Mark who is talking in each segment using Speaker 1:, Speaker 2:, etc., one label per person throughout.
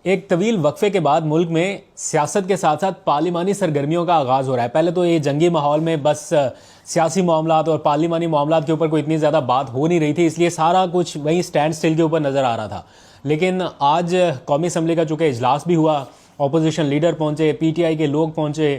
Speaker 1: एक तवील वक्फे के बाद मुल्क में सियासत के साथ साथ पार्लिमानी सरगर्मियों का आगाज हो रहा है। पहले तो ये जंगी माहौल में बस सियासी मामलात और पार्लिमानी मामलात के ऊपर कोई इतनी ज़्यादा बात हो नहीं रही थी, इसलिए सारा कुछ वहीं स्टैंड स्टिल के ऊपर नज़र आ रहा था। लेकिन आज कौमी असम्बली का चूँकि इजलास भी हुआ, अपोजिशन लीडर पहुंचे, पीटीआई के लोग पहुंचे,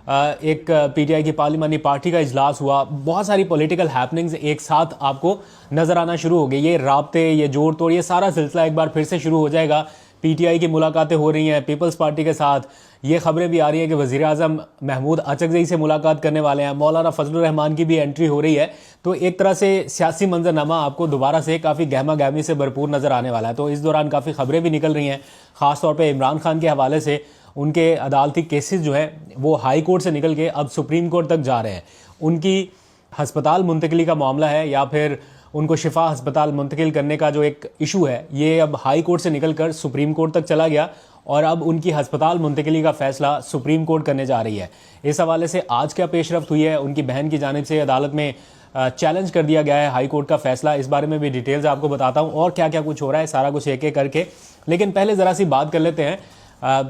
Speaker 1: एक पीटीआई की पार्लिमानी पार्टी का इजलास हुआ, बहुत सारी पॉलिटिकल हैपनिंग्स एक साथ आपको नज़र आना शुरू हो गई। ये राब्ते, ये जोड़ तोड़, ये सारा सिलसिला एक बार फिर से शुरू हो जाएगा। पीटीआई की मुलाकातें हो रही हैं पीपल्स पार्टी के साथ। ये खबरें भी आ रही हैं कि वज़ीर आज़म महमूद अचकज़ई से मुलाकात करने वाले हैं, मौलाना फजलुर रहमान की भी एंट्री हो रही है। तो एक तरह से सियासी मंजरनामा आपको दोबारा से काफ़ी गहमा गहमी से भरपूर नज़र आने वाला है। तो इस दौरान काफ़ी खबरें भी निकल रही हैं, ख़ासतौर पर इमरान खान के हवाले से। उनके अदालती केसेस जो हैं वो हाई कोर्ट से निकल के अब सुप्रीम कोर्ट तक जा रहे हैं। उनकी हस्पताल मुंतकिली का मामला है या फिर उनको शिफा हस्पताल मुंतकिल करने का जो एक इशू है, ये अब हाई कोर्ट से निकलकर सुप्रीम कोर्ट तक चला गया और अब उनकी हस्पताल मुंतकिली का फैसला सुप्रीम कोर्ट करने जा रही है। इस हवाले से आज क्या पेशरफ्त हुई है, उनकी बहन की जानिब से अदालत में चैलेंज कर दिया गया है हाई कोर्ट का फैसला। इस बारे में भी डिटेल्स आपको बताता हूँ और क्या क्या कुछ हो रहा है, सारा कुछ एक एक करके। लेकिन पहले ज़रा सी बात कर लेते हैं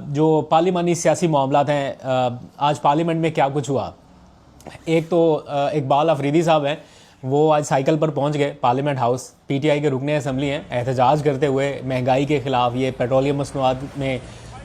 Speaker 1: जो पार्लिमानी सियासी मामलात हैं। आज पार्लियामेंट में क्या कुछ हुआ। एक तो इकबाल अफरीदी साहब हैं, वो आज साइकिल पर पहुंच गए पार्लियामेंट हाउस। पीटीआई के रुकने असम्बली हैं, एहतजाज करते हुए महंगाई के ख़िलाफ़, ये पेट्रोलियम मसनूआत में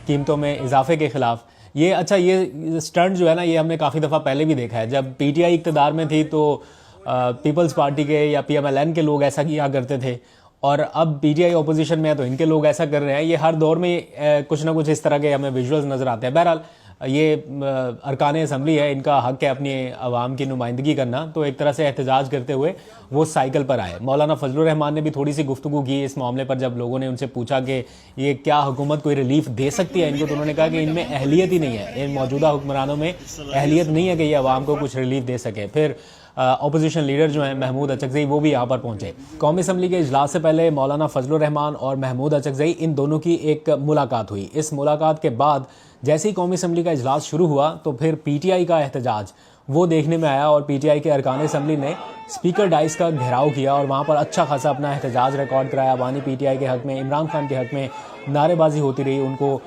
Speaker 1: कीमतों में इजाफे के ख़िलाफ़। ये स्टंट जो है ना, ये हमने काफ़ी दफ़ा पहले भी देखा है। जब पीटीआई इक़्तिदार में थी तो पीपल्स पार्टी के या पीएमएलएन के लोग ऐसा किया करते थे और अब पीटीआई अपोजिशन में है तो इनके लोग ऐसा कर रहे हैं। ये हर दौर में कुछ ना कुछ इस तरह के हमें विजुअल्स नज़र आते हैं। बहरहाल ये अरकान असम्बली है, इनका हक़ है अपनी आवाम की नुमाइंदगी करना। तो एक तरह से एहतजाज करते हुए वो साइकिल पर आए। मौलाना फजलुर रहमान ने भी थोड़ी सी गुफ्तगू की इस मामले पर। जब लोगों ने उनसे पूछा कि ये क्या हुकूमत कोई रिलीफ दे सकती है इनको, तो उन्होंने कहा कि इनमें अहलियत ही नहीं है, इन मौजूदा हुक्मरानों में अहलियत नहीं है कि ये आवाम को कुछ रिलीफ दे सके। फिर अपोजिशन लीडर जो हैं महमूद अचकज़ई, वो भी यहाँ पर पहुँचे। कौमी असम्बली के इजलास से पहले मौलाना फजलुर रहमान और महमूद अचकज़ई, इन दोनों की एक मुलाकात हुई। इस मुलाकात के बाद जैसे ही कौमी असम्बली का इजलास शुरू हुआ तो फिर पीटीआई का एहतजाज वो देखने में आया और पीटीआई के अरकान असम्बली ने स्पीकर डाइस का घेराव किया और वहाँ पर अच्छा खासा अपना एहतजाज रिकॉर्ड कराया। बानी पीटीआई के हक़ में, इमरान खान के हक़ में नारेबाजी होती रही, उनको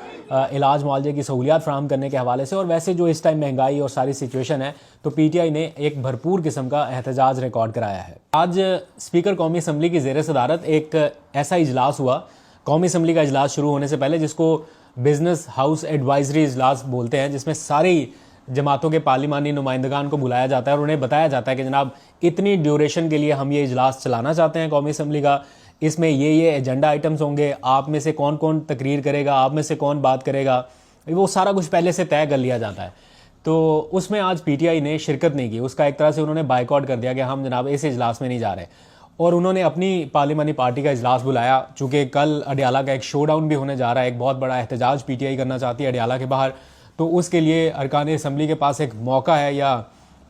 Speaker 1: इलाज मुआवजे की सहूलियात फ़राहम करने के हवाले से। और वैसे जो इस टाइम महंगाई और सारी सिचुएशन है, तो पीटीआई ने एक भरपूर किस्म का एहतजाज रिकॉर्ड कराया है। आज स्पीकर कौमी असम्बली की ज़ेर सदारत एक ऐसा इजलास हुआ कौमी असम्बली का इजलास शुरू होने से पहले, जिसको बिजनेस हाउस एडवाइजरी इजलास बोलते हैं, जिसमें सारी जमातों के पार्लिमानी नुमाइंदगान को बुलाया जाता है और उन्हें बताया जाता है कि जनाब इतनी ड्यूरेशन के लिए हम ये इजलास चलाना चाहते हैं कौमी असम्बली का, इसमें ये एजेंडा आइटम्स होंगे, आप में से कौन कौन तकरीर करेगा, आप में से कौन बात करेगा, वो सारा कुछ पहले से तय कर लिया जाता है। तो उसमें आज पीटीआई ने शिरकत नहीं की, उसका एक तरह से उन्होंने बाइकआउट कर दिया कि हम जनाब इस इजलास में नहीं जा रहे। और उन्होंने अपनी पार्लिमानी पार्टी का इजलास बुलाया। चूँकि कल अडियाला का एक शो डाउन भी होने जा रहा है, एक बहुत बड़ा एहतजाज पीटीआई करना चाहती है अडियाला के बाहर, तो उसके लिए अरकान असम्बली के पास एक मौका है, या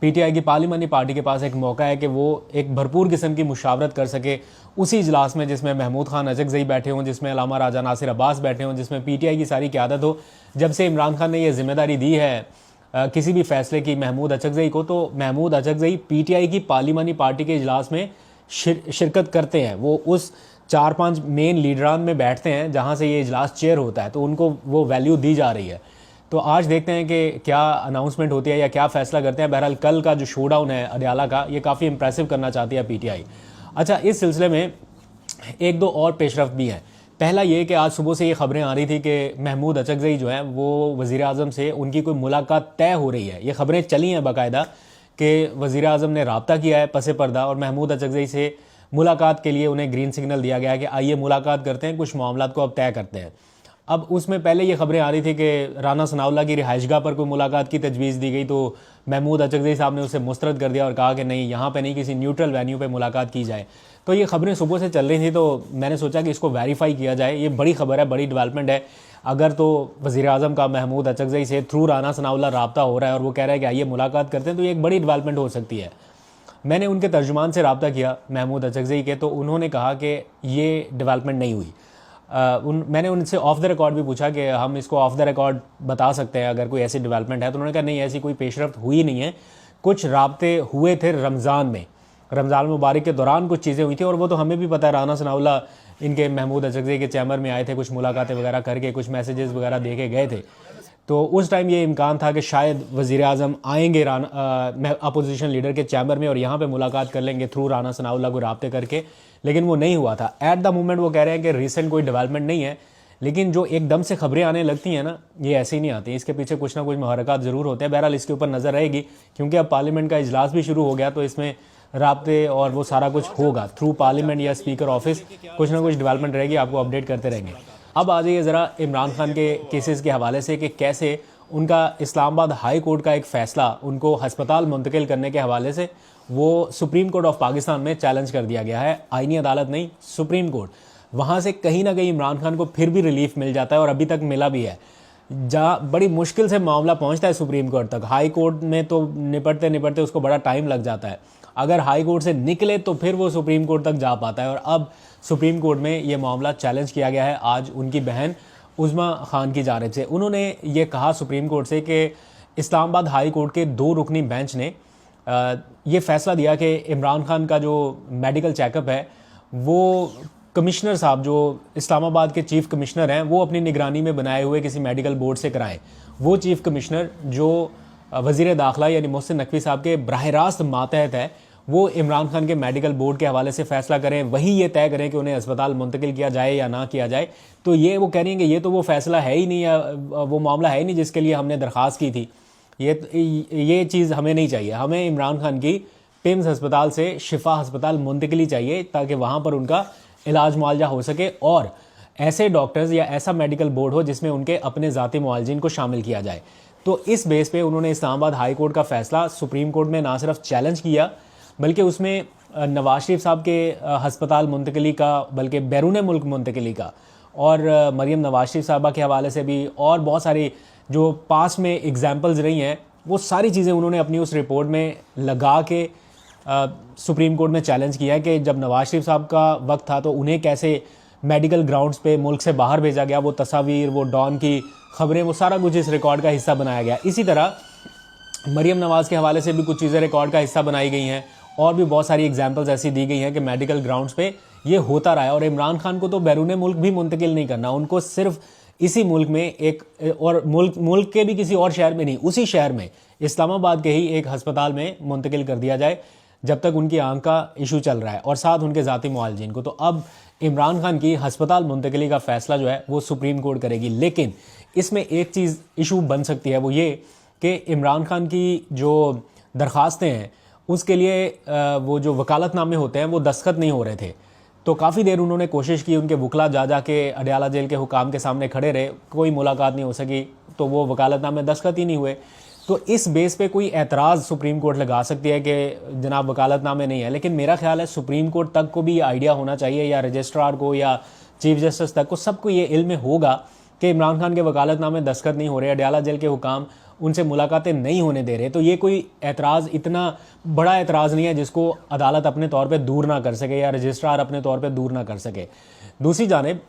Speaker 1: पीटीआई की पार्लिमानी पार्टी के पास एक मौका है कि वो एक भरपूर किस्म की मुशावरत कर सके उसी इजलास में, जिसमें महमूद खान अचकज़ई बैठे हों, जिसमें अल्लामा राजा नासिर अब्बास बैठे हों, जिसमें पीटीआई की सारी क़यादत हो। जब से इमरान खान ने यह जिम्मेदारी दी है किसी भी फैसले की महमूद अचकज़ई को, तो महमूद अचकज़ई पीटीआई की पार्लिमानी पार्टी के इजलास में शिरकत करते हैं। वो उस 4-5 मेन लीडरान में बैठते हैं जहाँ से ये इजलास चेयर होता है, तो उनको वो वैल्यू दी जा रही है। तो आज देखते हैं कि क्या अनाउंसमेंट होती है या क्या फ़ैसला करते हैं। बहरहाल कल का जो शो डाउन है अडियाला का, ये काफ़ी इंप्रेसिव करना चाहती है पीटीआई। अच्छा, इस सिलसिले में एक दो और पेशरफ्त भी हैं। पहला ये कि आज सुबह से ये खबरें आ रही थी कि महमूद अचकज़ई जो हैं वो वज़ीर आज़म से उनकी कोई मुलाकात तय हो रही है। ये खबरें चली हैं बाकायदा कि वज़ीर आज़म ने रब्ता किया है पसे पर्दा और महमूद अचकज़ई से मुलाकात के लिए उन्हें ग्रीन सिग्नल दिया गया है कि आइए मुलाकात करते हैं, कुछ मामलात को अब तय करते हैं। अब उसमें पहले ये खबरें आ रही थी कि राना सनाउल्लाह की रिहाइशगाह पर कोई मुलाकात की तजवीज़ दी गई, तो महमूद अचकज़ई साहब ने उसे मुस्तरद कर दिया और कहा कि नहीं, यहाँ पे नहीं, किसी न्यूट्रल वेन्यू पे मुलाकात की जाए। तो ये खबरें सुबह से चल रही थी, तो मैंने सोचा कि इसको वेरीफाई किया जाए। ये बड़ी खबर है, बड़ी डेवलपमेंट है। अगर तो वज़ीर आज़म का महमूद अचकज़ई से थ्रू राना सनाउल्लाह रब्ता हो रहा है और वो कह रहा है कि आइए मुलाकात करते हैं, तो ये एक बड़ी डेवलपमेंट हो सकती है। मैंने उनके तर्जुमान से रब्ता किया महमूद अचकज़ई के, तो उन्होंने कहा कि ये डेवलपमेंट नहीं हुई। मैंने उनसे ऑफ द रिकॉर्ड भी पूछा कि हम इसको ऑफ द रिकॉर्ड बता सकते हैं अगर कोई ऐसी डेवलपमेंट है, तो उन्होंने कहा नहीं, ऐसी कोई पेशरफ्त हुई नहीं है। कुछ राब्ते हुए थे रमज़ान मुबारक के दौरान, कुछ चीज़ें हुई थी और वो तो हमें भी पता है। राना सनाउल्लाह इनके महमूद अचकज़ई के चैम्बर में आए थे, कुछ मुलाकातें वगैरह करके कुछ मैसेजेस वगैरह दे के गए थे। तो उस टाइम ये इम्कान था कि शायद वज़ीर आज़म आएंगे अपोजिशन लीडर के चैम्बर में और यहाँ पे मुलाकात कर लेंगे थ्रू राना सनाउल्लाह को राब्ते करके, लेकिन वो नहीं हुआ था। एट द मोमेंट वो कह रहे हैं कि रिसेंट कोई डेवलपमेंट नहीं है, लेकिन जो एकदम से खबरें आने लगती हैं ना, ये ऐसे ही नहीं आती, इसके पीछे कुछ ना कुछ मुहर्रकात ज़रूर होते हैं। बहरहाल इसके ऊपर नज़र रहेगी, क्योंकि अब पार्लियामेंट का इजलास भी शुरू हो गया, तो इसमें राब्ते और वो सारा कुछ होगा थ्रू पार्लियामेंट या स्पीकर ऑफिस, कुछ ना कुछ डेवलपमेंट रहेगी, आपको अपडेट करते रहेंगे। अब आ जाइए ज़रा इमरान खान के केसेस के हवाले से कि कैसे उनका इस्लामाबाद हाई कोर्ट का एक फ़ैसला उनको हस्पताल मुंतकिल करने के हवाले से वो सुप्रीम कोर्ट ऑफ पाकिस्तान में चैलेंज कर दिया गया है। आईनी अदालत नहीं, सुप्रीम कोर्ट। वहाँ से कहीं ना कहीं इमरान खान को फिर भी रिलीफ मिल जाता है और अभी तक मिला भी है। जहाँ बड़ी मुश्किल से मामला पहुँचता है सुप्रीम कोर्ट तक, हाई कोर्ट में तो निपटते निपटते उसको बड़ा टाइम लग जाता है। अगर हाई कोर्ट से निकले तो फिर वो सुप्रीम कोर्ट तक जा पाता है, और अब सुप्रीम कोर्ट में ये मामला चैलेंज किया गया है आज उनकी बहन उज़्मा खान की जानिब से। उन्होंने ये कहा सुप्रीम कोर्ट से कि इस्लामाबाद हाई कोर्ट के 2 रुकनी बेंच ने ये फ़ैसला दिया कि इमरान खान का जो मेडिकल चेकअप है वो कमिश्नर साहब जो इस्लामाबाद के चीफ कमिश्नर हैं वो अपनी निगरानी में बनाए हुए किसी मेडिकल बोर्ड से कराएं। वो चीफ कमिश्नर जो वज़ीर दाखिला यानी मोहसिन नकवी साहब के बराह रास्त मातहत है, वो इमरान खान के मेडिकल बोर्ड के हवाले से फ़ैसला करें, वही ये तय करें कि उन्हें अस्पताल मुंतकिल किया जाए या ना किया जाए। तो ये वो कह रही हैं कि ये तो वो फ़ैसला है ही नहीं, या वो मामला है ही नहीं जिसके लिए हमने दरख्वास्त की थी। ये चीज़ हमें नहीं चाहिए, हमें इमरान खान की पिम्स अस्पताल से शिफा अस्पताल मुंतकिली चाहिए ताकि वहाँ पर उनका इलाज मुआवजा हो सके, और ऐसे डॉक्टर्स या ऐसा मेडिकल बोर्ड हो जिसमें उनके अपने ज़ाती मुआलजीन को शामिल किया जाए। तो इस बेस पे उन्होंने इस्लामाबाद हाई कोर्ट का फ़ैसला सुप्रीम कोर्ट में ना सिर्फ चैलेंज किया, बल्कि उसमें नवाज शरीफ साहब के हस्पताल मुंतकिली का, बल्कि बैरून मुल्क मुंतकिली का, और मरियम नवाज शरीफ साहबा के हवाले से भी, और बहुत सारी जो पास में एग्जाम्पल्स रही हैं, वो सारी चीज़ें उन्होंने अपनी उस रिपोर्ट में लगा के सुप्रीम कोर्ट में चैलेंज किया है कि जब नवाज शरीफ साहब का वक्त था तो उन्हें कैसे मेडिकल ग्राउंड्स पे मुल्क से बाहर भेजा गया, वो तस्वीर, वो डॉन की खबरें, वो सारा कुछ इस रिकॉर्ड का हिस्सा बनाया गया। इसी तरह मरियम नवाज़ के हवाले से भी कुछ चीज़ें रिकॉर्ड का हिस्सा बनाई गई हैं, और भी बहुत सारी एग्जाम्पल्स ऐसी दी गई हैं कि मेडिकल ग्राउंड्स पे ये होता रहा है। और इमरान खान को तो बैरून मुल्क भी मुंतकिल नहीं करना, उनको सिर्फ इसी मुल्क में एक, और मुल्क के भी किसी और शहर में नहीं, उसी शहर में इस्लामाबाद के ही एक हस्पताल में मुंतकिल कर दिया जाए जब तक उनकी आंख का इशू चल रहा है, और साथ उनके ज़ाती मुआलजीन को। तो अब इमरान खान की हस्पताल मुंतकिली का फ़ैसला जो है वो सुप्रीम कोर्ट करेगी। लेकिन इसमें एक चीज़ इशू बन सकती है, वो ये कि इमरान खान की जो दरख्वास्तें हैं उसके लिए वो जो वकालतनामे होते हैं वो दस्तखत नहीं हो रहे थे। तो काफ़ी देर उन्होंने कोशिश की, उनके वकला जा के अडयाला जेल के हुकाम के सामने खड़े रहे, कोई मुलाकात नहीं हो सकी, तो वो वकालतनामे दस्तखत ही नहीं हुए। तो इस बेस पे कोई एतराज़ सुप्रीम कोर्ट लगा सकती है कि जनाब वकालतनामे नहीं है। लेकिन मेरा ख्याल है सुप्रीम कोर्ट तक को भी आइडिया होना चाहिए, या रजिस्ट्रार को या चीफ जस्टिस तक को, सबको ये इल्म होगा कि इमरान खान के वकालतनामे दस्तखत नहीं हो रहे, अडयाला जेल के हुकाम उनसे मुलाकातें नहीं होने दे रहे। तो ये कोई एतराज़, इतना बड़ा एतराज़ नहीं है जिसको अदालत अपने तौर पे दूर ना कर सके या रजिस्ट्रार अपने तौर पे दूर ना कर सके। दूसरी जानिब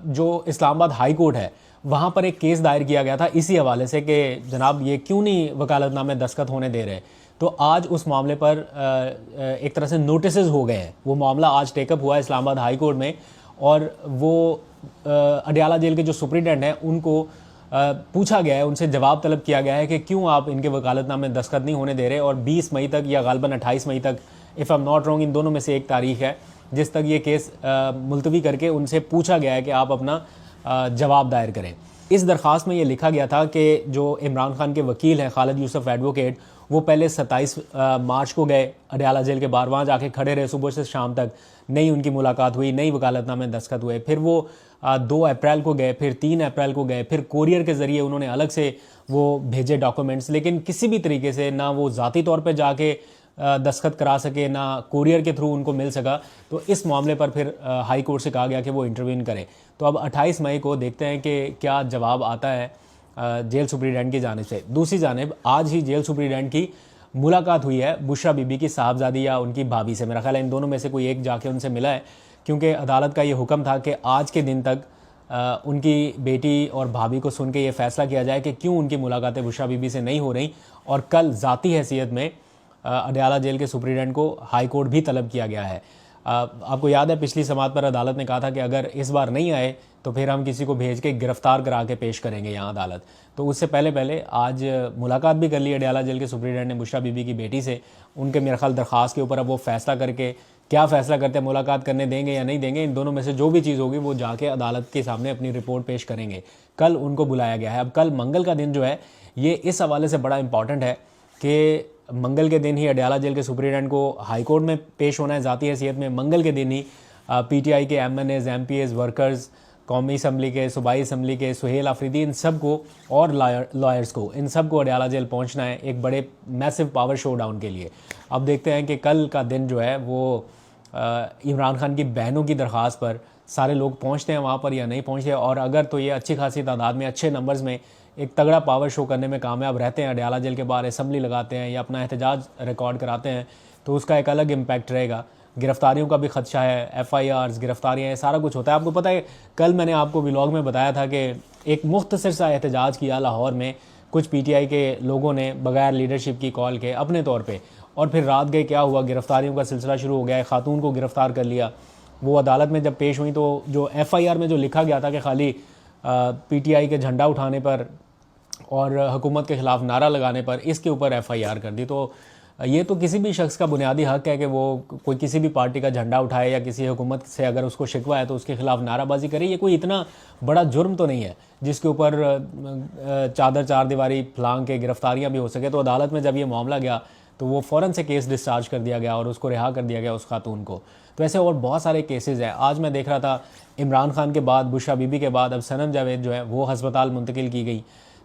Speaker 1: जो इस्लामाबाद हाई कोर्ट है, वहाँ पर एक केस दायर किया गया था इसी हवाले से कि जनाब ये क्यों नहीं वकालतनामे दस्तखत होने दे रहे। तो आज उस मामले पर एक तरह से नोटिसेस हो गए हैं। वो मामला आज टेकअप हुआ है इस्लामाबाद हाई कोर्ट में, और वो अडयाला जेल के जो सुप्रिटेंडेंट हैं उनको पूछा गया है, उनसे जवाब तलब किया गया है कि क्यों आप इनके वकालतनामे दस्तखत नहीं होने दे रहे। और 20 मई तक या गालबन 28 मई तक, if I am not wrong, इन दोनों में से एक तारीख है जिस तक ये केस मुलतवी करके उनसे पूछा गया है कि आप अपना जवाब दायर करें। इस दरख्वास्त में ये लिखा गया था कि जो इमरान खान के वकील हैं खालिद यूसुफ एडवोकेट, वो पहले 27 मार्च को गए अडयाला जेल के बाहर, वहाँ जाके खड़े रहे सुबह से शाम तक, नई उनकी मुलाकात हुई, नई वकालतनामे दस्तखत हुए। फिर वो 2 अप्रैल को गए, फिर 3 अप्रैल को गए, फिर कोरियर के ज़रिए उन्होंने अलग से वो भेजे डॉक्यूमेंट्स, लेकिन किसी भी तरीके से ना वो ज़ाती तौर पे जाके दस्तखत करा सके, ना कोरियर के थ्रू उनको मिल सका। तो इस मामले पर फिर हाई कोर्ट से कहा गया कि वो इंटरवीन करें। तो अब 28 मई को देखते हैं कि क्या जवाब आता है जेल सुप्रीडेंट की जानिब से। दूसरी जानिब आज ही जेल सुप्रीडेंट की मुलाकात हुई है बुशरा बीबी की साहबजादी या उनकी भाभी से। मेरा ख्याल है इन दोनों में से कोई एक जाके उनसे मिला है, क्योंकि अदालत का ये हुक्म था कि आज के दिन तक उनकी बेटी और भाभी को सुन के ये फ़ैसला किया जाए कि क्यों उनकी मुलाकातें बुशरा बीबी से नहीं हो रही। और कल ज़ाती हैसियत में अडयाला जेल के सुप्रीडेंट को हाई कोर्ट भी तलब किया गया है। आपको याद है पिछली समाअत पर अदालत ने कहा था कि अगर इस बार नहीं आए तो फिर हम किसी को भेज के गिरफ्तार करा के पेश करेंगे यहाँ अदालत। तो उससे पहले आज मुलाकात भी कर ली अडयाला जेल के सुप्रीडेंट ने बुशरा बीबी की बेटी से। उनके मेरे ख्याल दरख्वास्त के ऊपर अब वो फैसला करके क्या फैसला करते हैं, मुलाकात करने देंगे या नहीं देंगे, इन दोनों में से जो भी चीज़ होगी वो जाके अदालत के सामने अपनी रिपोर्ट पेश करेंगे। कल उनको बुलाया गया है। अब कल मंगल का दिन जो है ये इस हवाले से बड़ा इंपॉर्टेंट है कि मंगल के दिन ही अडयाला जेल के सुप्रीडेंट को हाई कोर्ट में पेश होना है ज़ाती हैसियत में। मंगल के दिन ही PTI के MNAs, MPAs, वर्कर्स, कौमी असम्बली के, सूबाई असम्बली के, सुहेल आफरीदी, इन सब को और लॉयर्स को, इन सब को अडयाला जेल पहुंचना है एक बड़े मैसिव पावर शो डाउन के लिए। अब देखते हैं कि कल का दिन जो है वो इमरान खान की बहनों की दरख्वास्त पर सारे लोग पहुंचते हैं वहाँ पर या नहीं पहुंचते, और अगर तो ये अच्छी खासी तादाद में, अच्छे नंबर्स में एक तगड़ा पावर शो करने में कामयाब रहते हैं, अडयाला जेल के बाहर असम्बली लगाते हैं या अपना एहतजाज रिकॉर्ड कराते हैं, तो उसका एक अलग इम्पैक्ट रहेगा। गिरफ्तारियों का भी खदशा है, FIRs, गिरफ्तारियाँ, सारा कुछ होता है। आपको पता है कल मैंने आपको व्लॉग में बताया था कि एक मुख्तसर सा एहतजाज किया लाहौर में कुछ PTI के लोगों ने बगैर लीडरशिप की कॉल के अपने तौर पे, और फिर रात गए क्या हुआ, गिरफ्तारियों का सिलसिला शुरू हो गया है। खातून को गिरफ्तार कर लिया। वो अदालत में जब पेश हुई तो जो FIR में जो लिखा गया था कि खाली PTI के झंडा उठाने पर और हुकूमत के ख़िलाफ़ नारा लगाने पर, इसके ऊपर FIR कर दी। तो ये तो किसी भी शख्स का बुनियादी हक है कि वो कोई किसी भी पार्टी का झंडा उठाए या किसी हुकूमत से अगर उसको शिकवा है तो उसके खिलाफ नाराबाजी करे। ये कोई इतना बड़ा जुर्म तो नहीं है जिसके ऊपर चादर चार दीवारी फलांग के गिरफ्तारियां भी हो सके। तो अदालत में जब ये मामला गया तो वो फ़ौरन से केस डिस्चार्ज कर दिया गया और उसको रिहा कर दिया गया, उस खातून को। तो ऐसे और बहुत सारे केसेस हैं। आज मैं देख रहा था इमरान खान के बाद, बुशरा बीबी के बाद अब सनम जावेद जो है वो हस्पताल मुंतकिल की गई।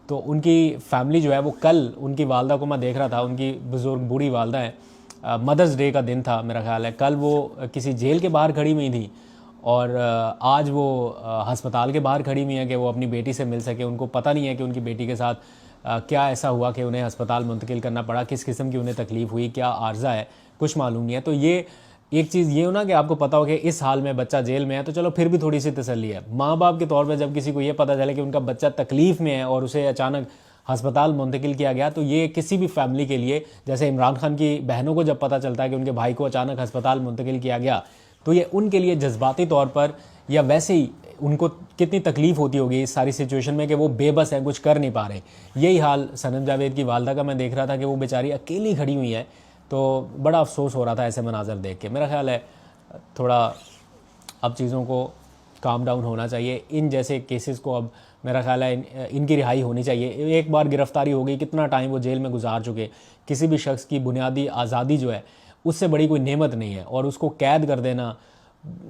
Speaker 1: तो उनकी फैमिली जो है वो कल, उनकी वालदा को मैं देख रहा था, उनकी बुज़ुर्ग बूढ़ी वालदा है, मदर्स डे का दिन था मेरा ख्याल है, कल वो किसी जेल के बाहर खड़ी हुई थी और आज वो हस्पताल के बाहर खड़ी हुई है कि वो अपनी बेटी से मिल सके। उनको पता नहीं है कि उनकी बेटी के साथ क्या ऐसा हुआ कि उन्हें हस्पताल मुंतकिल करना पड़ा, किस किस्म की उन्हें तकलीफ़ हुई, क्या आर्जा है, कुछ मालूम नहीं है। तो ये एक चीज़ ये हो ना कि आपको पता हो कि इस हाल में बच्चा जेल में है तो चलो फिर भी थोड़ी सी तसल्ली है। माँ बाप के तौर पे जब किसी को ये पता चले कि उनका बच्चा तकलीफ़ में है और उसे अचानक हस्पताल मुंतकिल किया गया, तो ये किसी भी फैमिली के लिए, जैसे इमरान खान की बहनों को जब पता चलता है कि उनके भाई को अचानक हस्पताल मुंतकिल किया गया, तो ये उनके लिए जज्बाती तौर पर या वैसे ही उनको कितनी तकलीफ़ होती होगी इस सारी सिचुएशन में कि वो बेबस हैं, कुछ कर नहीं पा रहे। यही हाल सनम जावेद की वालदा का मैं देख रहा था कि वो बेचारी अकेली खड़ी हुई है। तो बड़ा अफसोस हो रहा था ऐसे मनाजर देख के। मेरा ख्याल है थोड़ा अब चीज़ों को काम डाउन होना चाहिए। इन जैसे केसेस को अब मेरा ख्याल है इनकी रिहाई होनी चाहिए। एक बार गिरफ्तारी हो गई, कितना टाइम वो जेल में गुजार चुके। किसी भी शख्स की बुनियादी आज़ादी जो है उससे बड़ी कोई नेमत नहीं है, और उसको कैद कर देना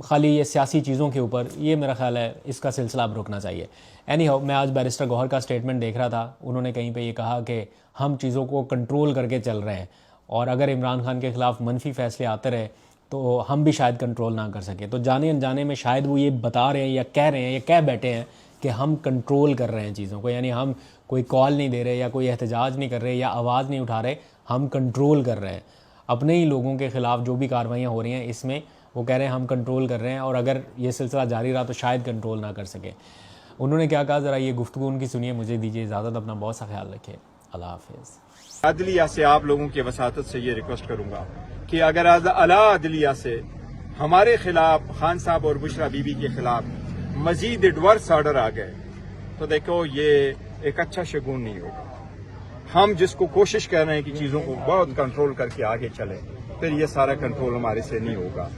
Speaker 1: खाली ये सियासी चीज़ों के ऊपर, ये मेरा ख्याल है इसका सिलसिला अब रुकना चाहिए। एनीहाउ, मैं आज बैरिस्टर गौहर का स्टेटमेंट देख रहा था। उन्होंने कहीं पे ये कहा कि हम चीज़ों को कंट्रोल करके चल रहे हैं, और अगर इमरान खान के ख़िलाफ़ मनफी फैसले आते रहे तो हम भी शायद कंट्रोल ना कर सके। तो जाने अनजाने में शायद वो ये बता रहे हैं या कह रहे हैं या कह बैठे हैं कि हम कंट्रोल कर रहे हैं चीज़ों को, यानी हम कोई कॉल नहीं दे रहे या कोई एहतजाज नहीं कर रहे या आवाज़ नहीं उठा रहे, हम कंट्रोल कर रहे हैं अपने ही लोगों के ख़िलाफ़ जो भी कार्रवाइयाँ हो रही हैं इसमें। वो कह रहे हैं हम कंट्रोल कर रहे हैं, और अगर ये सिलसिला जारी रहा तो शायद कंट्रोल ना कर सके। उन्होंने क्या कहा, ज़रा ये गुफ्तगू उनकी सुनिए। मुझे दीजिए इजाज़त, अपना बहुत सा ख्याल रखिए। अल्लाह हाफिज़।
Speaker 2: अदलिया से आप लोगों की वसातत से ये रिक्वेस्ट करूंगा कि अगर आला अदलिया से हमारे खिलाफ, खान साहब और बुशरा बीबी के खिलाफ मजीद एडवर्स ऑर्डर आ गए तो देखो ये एक अच्छा शगुन नहीं होगा। हम जिसको कोशिश कर रहे हैं कि चीज़ों को बहुत कंट्रोल करके आगे चलें, फिर ये सारा कंट्रोल हमारे से नहीं होगा।